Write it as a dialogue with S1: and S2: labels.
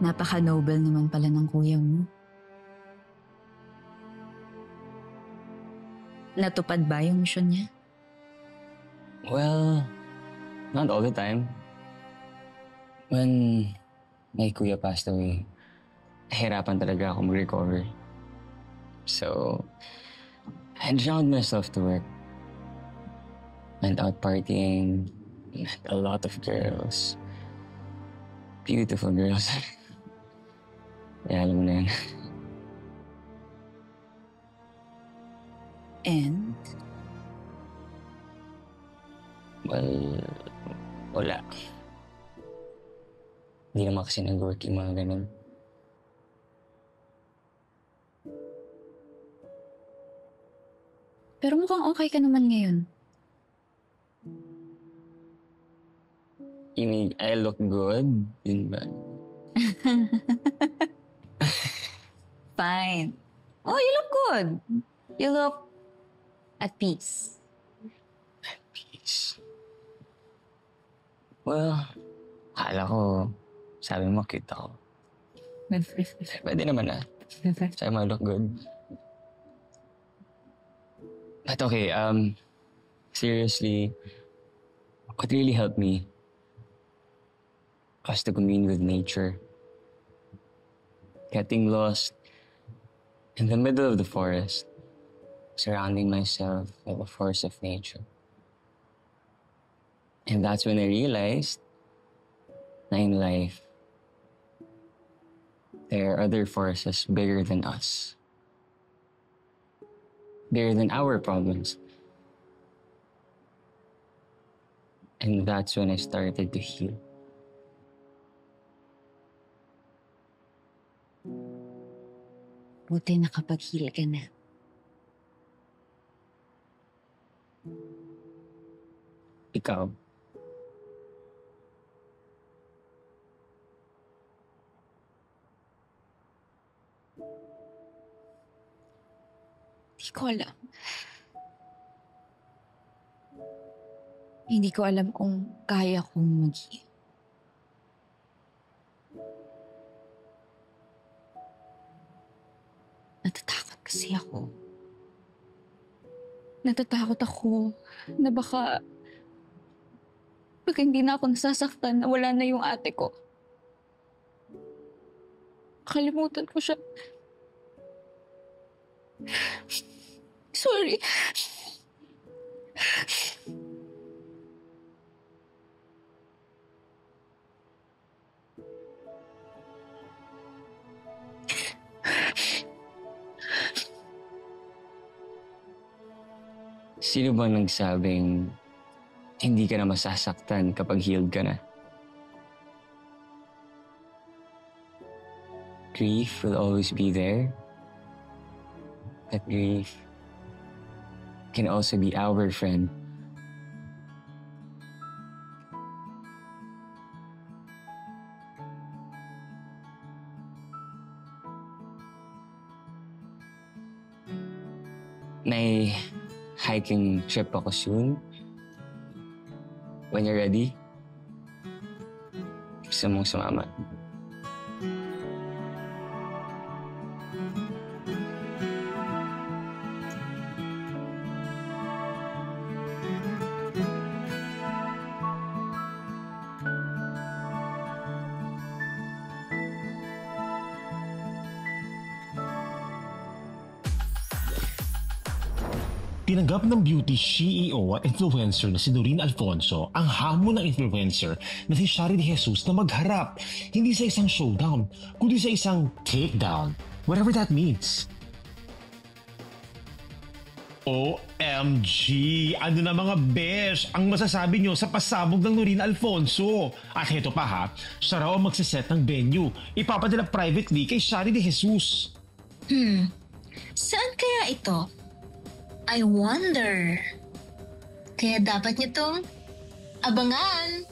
S1: Napaka-noble naman pala ng kuya mo. Natupad ba yung mission niya?
S2: Well, not all the time. When my kuya passed away, nahirapan talaga ako mag-recover. So, I drowned myself to work. Went out partying, met a lot of girls. Beautiful girls. Yeah, alam mo na yan.
S1: And?
S2: Well, wala. Hindi naman kasi nag-work yung mga ganun.
S1: Pero mukhang okay ka naman ngayon.
S2: You mean, I look good? Yun ba?
S1: Fine. Oh, you look good. You look at peace.
S2: Peace. Well, akala ko, sabi mo cute ako. Pwede naman ah. Sabi mo I look good. But okay, seriously, what really helped me was to commune with nature. Getting lost in the middle of the forest, surrounding myself with the force of nature. And that's when I realized na in life, there are other forces bigger than us. Bigger than our problems. And that's when I started to heal.
S1: Buti nakapag-heal ka na.
S2: Ikaw?
S1: Hindi ko alam. Hindi ko alam kung kaya kong mag-heal. Natatakot kasi ako. Natatakot ako na baka pag hindi na ako nasasaktan na wala na yung ate ko. Kalimutan ko siya. Sorry.
S2: Sino bang nagsabing hindi ka na masasaktan kapag healed ka na? Grief will always be there. That grief can also be our friend. May hiking trip ako soon. When you're ready, gusto mong sumama.
S3: Tinanggap ng beauty CEO at influencer na si Noreen Alfonso ang hamon ng influencer na si Shari De Jesus na magharap hindi sa isang showdown, kundi sa isang takedown, whatever that means. OMG! Ano na mga besh ang masasabi nyo sa pasabog ng Noreen Alfonso? At heto pa ha, siya raw ang magsiset ng venue. Ipapadala privately kay Shari De Jesus.
S4: Saan kaya ito? I wonder. Kaya dapat niyo tong abangan.